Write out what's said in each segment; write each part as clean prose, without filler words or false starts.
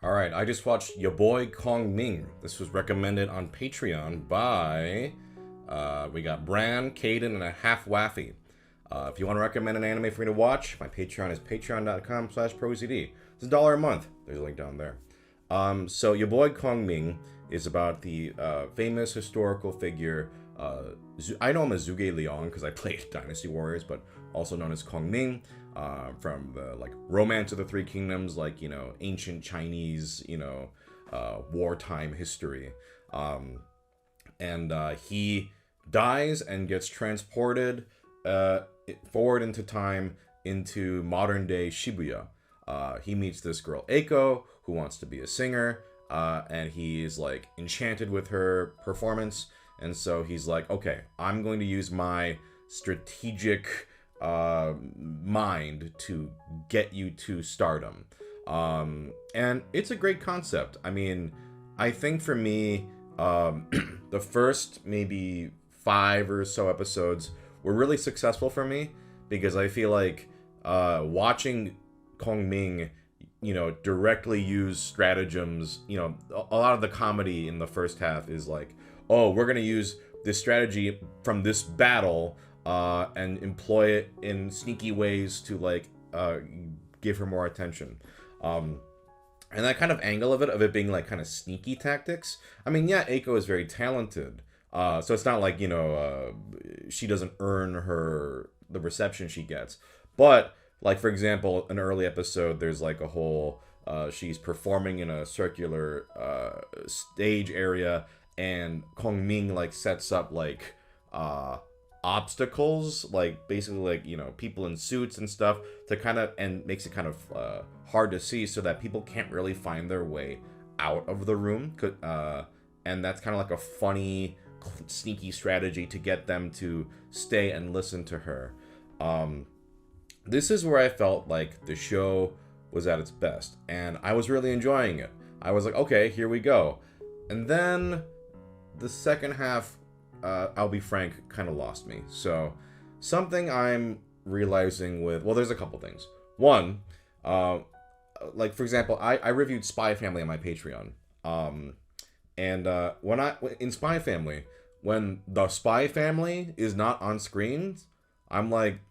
Alright, I just watched Ya Boy Kongming. This was recommended on Patreon by, we got Bran, Caden, and a half Waffy. If you want to recommend an anime for me to watch, my Patreon is patreon.com/ProZD. It's $1 a month. There's a link down there. So Ya Boy Kongming is about the famous historical figure, I know him as Zhuge Liang because I played Dynasty Warriors, but also known as Kongming, from the Romance of the Three Kingdoms, ancient Chinese, wartime history. And he dies and gets transported forward into time into modern day Shibuya. He meets this girl Eiko who wants to be a singer, and he's enchanted with her performance, and so he's like, okay, I'm going to use my strategic mind to get you to stardom. And it's a great concept. I mean, I think for me, the first maybe 5 or so episodes were really successful for me, because I feel like watching Kongming, directly use stratagems. A lot of the comedy in the first half is like, oh, we're gonna use this strategy from this battle and employ it in sneaky ways to give her more attention. And that kind of angle of it being kind of sneaky tactics. I mean, yeah, Eiko is very talented. So it's not like, she doesn't earn the reception she gets. But, for example, an early episode, there's a whole, she's performing in a circular stage area, and Kongming sets up obstacles, basically people in suits and stuff, to and makes it kind of hard to see, so that people can't really find their way out of the room. And that's kind of a funny, sneaky strategy to get them to stay and listen to her. This is where I felt like the show was at its best, and I was really enjoying it. I was like, okay, here we go. And then the second half, I'll be frank, kind of lost me. So something I'm realizing there's a couple things. One, for example, I reviewed Spy Family on my Patreon. And in Spy Family, when the Spy Family is not on screen, I'm like,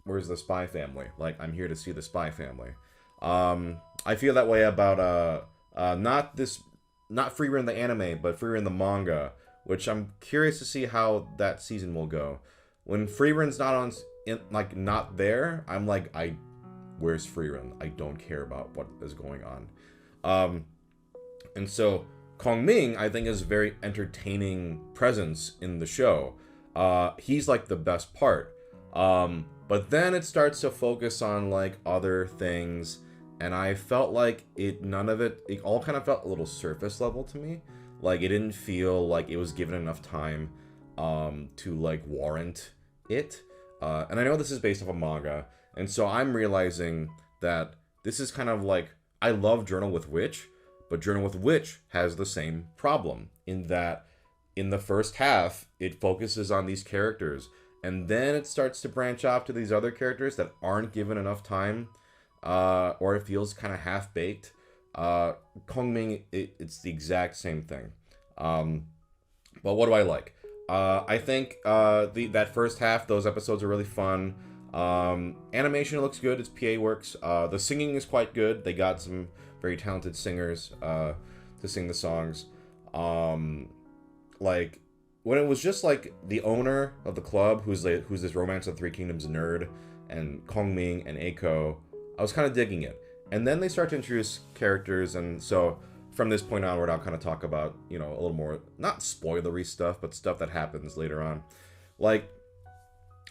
where's the Spy Family? I'm here to see the Spy Family. I feel that way about not Free Run the anime, but Free Run the manga, which I'm curious to see how that season will go. When Free Run's not there, I'm like, where's Free Run? I don't care about what is going on. And so Kongming, I think, is a very entertaining presence in the show. He's the best part. But then it starts to focus on other things, and I felt it all kind of felt a little surface level to me. It didn't feel like it was given enough time to warrant it. And I know this is based off a manga, and so I'm realizing that this is kind of I love Journal with Witch, but Journal with Witch has the same problem, in that in the first half it focuses on these characters, and then it starts to branch off to these other characters that aren't given enough time, or it feels kind of half-baked. Kongming, it's the exact same thing. But what do I like? I think that first half, those episodes are really fun. Animation looks good. Its PA works. The singing is quite good. They got some very talented singers to sing the songs. When it was just the owner of the club, who's this Romance of the Three Kingdoms nerd, and Kongming and Eiko, I was kind of digging it. And then they start to introduce characters, and so from this point onward, I'll kind of talk about, a little more, not spoilery stuff, but stuff that happens later on.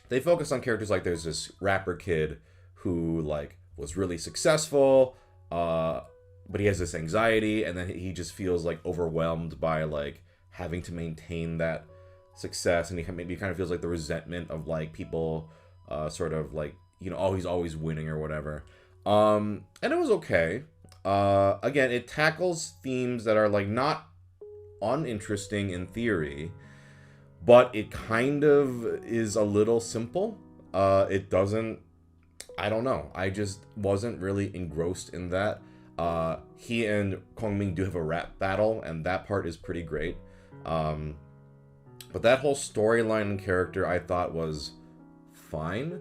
They focus on characters there's this rapper kid who, was really successful, but he has this anxiety, and then he just feels, overwhelmed by, having to maintain that success, and he maybe kind of feels the resentment of, people, oh, he's always winning or whatever. And it was okay. Again, it tackles themes that are not uninteresting in theory, but it kind of is a little simple. It doesn't, I don't know, I just wasn't really engrossed in that. He and Kongming do have a rap battle, and that part is pretty great. But that whole storyline and character I thought was fine.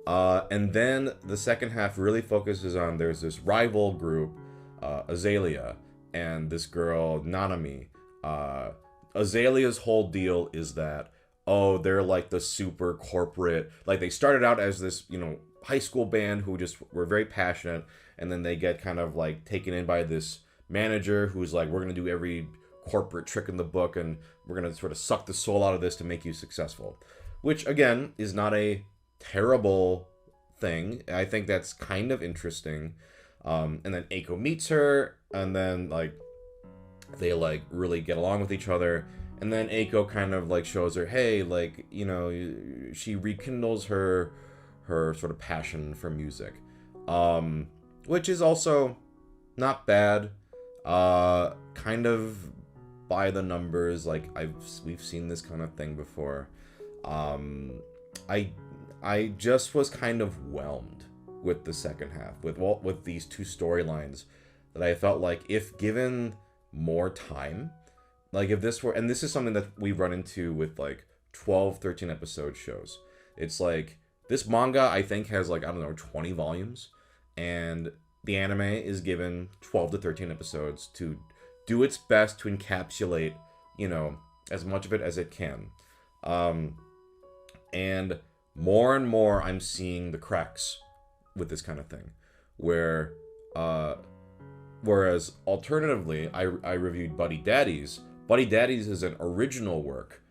And then the second half really focuses on there's this rival group, Azalea, and this girl, Nanami. Azalea's whole deal is that, oh, they're like the super corporate, like they started out as this, high school band who just were very passionate, and then they get kind of like taken in by this manager who's like, we're going to do every corporate trick in the book, and we're going to sort of suck the soul out of this to make you successful. Which, again, is not a terrible thing. I think that's kind of interesting. And then Eiko meets her, and then, like, they, like, really get along with each other. And then Eiko kind of, like, shows her, hey, like, she rekindles her sort of passion for music. Which is also not bad. Kind of by the numbers, like we've seen this kind of thing before. I just was kind of whelmed with the second half with these two storylines that I felt like if given more time, like if this were, and this is something that we run into with like 12, 13 episode shows. It's like this manga I think has like, I don't know, 20 volumes, and the anime is given 12 to 13 episodes to do its best to encapsulate, as much of it as it can. And more I'm seeing the cracks with this kind of thing. Whereas alternatively, I reviewed Buddy Daddies. Buddy Daddies is an original work.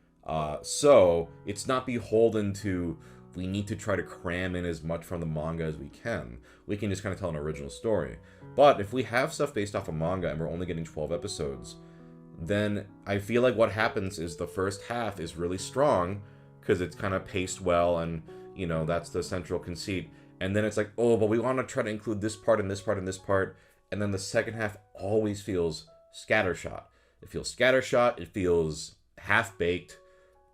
So it's not beholden to, we need to try to cram in as much from the manga as we can. We can just kind of tell an original story. But if we have stuff based off a manga and we're only getting 12 episodes, then I feel like what happens is the first half is really strong because it's kind of paced well, and, that's the central conceit. And then it's like, oh, but we want to try to include this part and this part and this part. And then the second half always feels scattershot. It feels scattershot. It feels half-baked.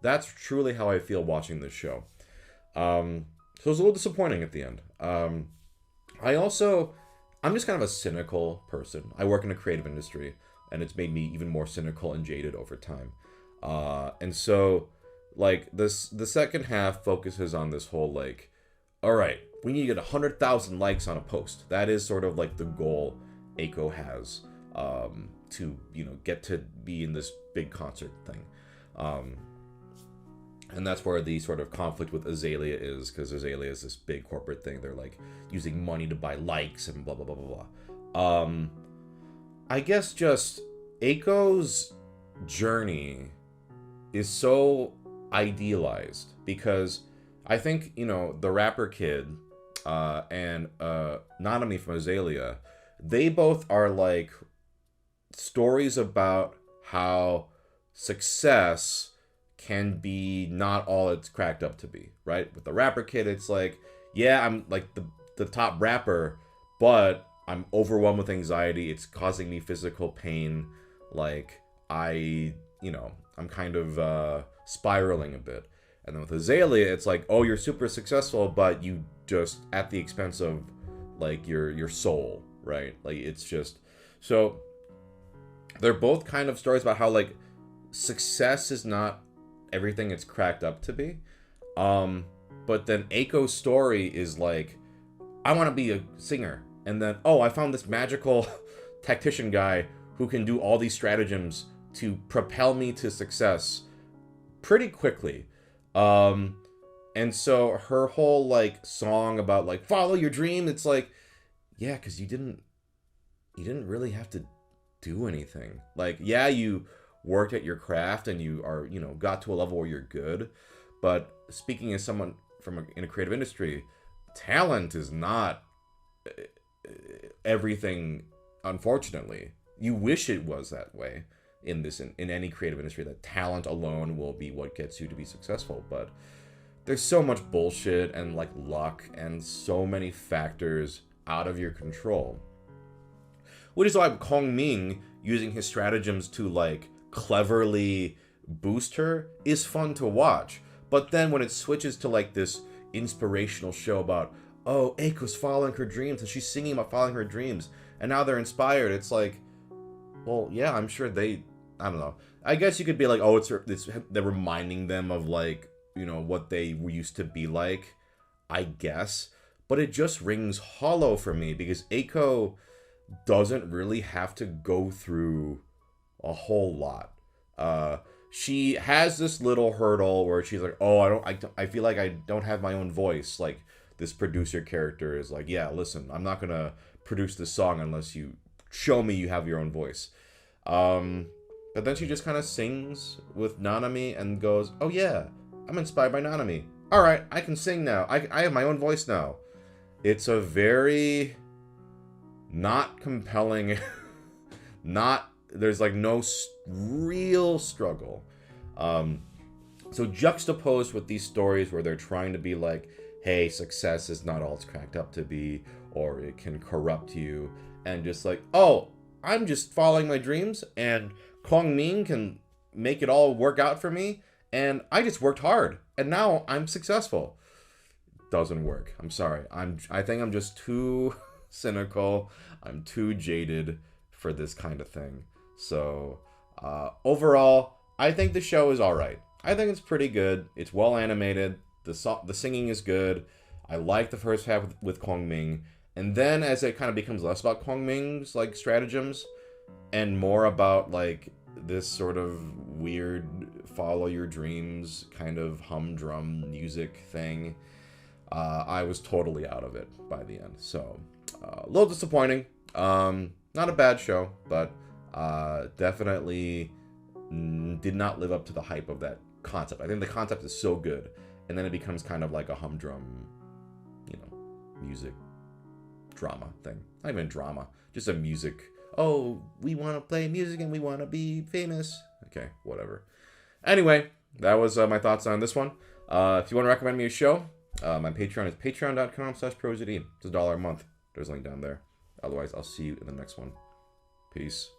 That's truly how I feel watching this show. So it was a little disappointing at the end. I'm just kind of a cynical person. I work in a creative industry, and it's made me even more cynical and jaded over time. And so, like, the second half focuses on this whole, like, all right, we need to get 100,000 likes on a post. That is sort of like the goal Eiko has, to, get to be in this big concert thing. And that's where the sort of conflict with Azalea is, because Azalea is this big corporate thing. They're like using money to buy likes and blah, blah, blah, blah, blah. I guess just Eiko's journey is so idealized, because I think, the rapper kid and Nanami from Azalea, they both are like stories about how success can be not all it's cracked up to be, right? With the rapper kid, it's like, yeah, I'm like the top rapper, but I'm overwhelmed with anxiety. It's causing me physical pain. Like, I'm kind of spiraling a bit. And then with Azalea, it's like, oh, you're super successful, but you just at the expense of like your soul, right? Like, it's just, so they're both kind of stories about how like success is not everything it's cracked up to be. But then Eiko's story is like, I want to be a singer, and then, oh, I found this magical tactician guy who can do all these stratagems to propel me to success pretty quickly. And so her whole like song about like follow your dream, it's like, yeah, because you didn't really have to do anything. Like, yeah, you worked at your craft and you are, got to a level where you're good. But speaking as someone in a creative industry, talent is not everything, unfortunately. You wish it was that way in any creative industry, that talent alone will be what gets you to be successful. But there's so much bullshit and like luck and so many factors out of your control. Which is why Kongming using his stratagems to like cleverly boost her is fun to watch. But then when it switches to like this inspirational show about, oh, Eiko's following her dreams and she's singing about following her dreams, and now they're inspired. It's like, well, yeah, I'm sure I don't know. I guess you could be like, oh, it's they're reminding them of like, you know, what they used to be like, I guess. But it just rings hollow for me because Eiko doesn't really have to go through a whole lot. She has this little hurdle where she's like, oh, I feel like I don't have my own voice. Like this producer character is like, yeah, listen, I'm not gonna produce this song unless you show me you have your own voice. But then she just kind of sings with Nanami and goes, oh yeah, I'm inspired by Nanami. All right, I can sing now. I have my own voice now. It's a very not compelling, there's like no real struggle. So juxtaposed with these stories where they're trying to be like, hey, success is not all it's cracked up to be, or it can corrupt you, and just like, oh, I'm just following my dreams, and Kongming can make it all work out for me, and I just worked hard, and now I'm successful. Doesn't work. I'm sorry. I think I'm just too cynical. I'm too jaded for this kind of thing. So, overall, I think the show is alright. I think it's pretty good. It's well animated. The singing is good. I like the first half with Kongming. And then as it kind of becomes less about Kongming's like stratagems and more about like this sort of weird follow your dreams kind of humdrum music thing, I was totally out of it by the end. So, a little disappointing. Not a bad show, but definitely did not live up to the hype of that concept. I think the concept is so good, and then it becomes kind of like a humdrum, you know, music drama thing. Not even drama, just a music. Oh, we want to play music and we want to be famous. Okay, whatever. Anyway, that was my thoughts on this one. If you want to recommend me a show, my Patreon is patreon.com/ProZD. It's $1 a month. There's a link down there. Otherwise, I'll see you in the next one. Peace.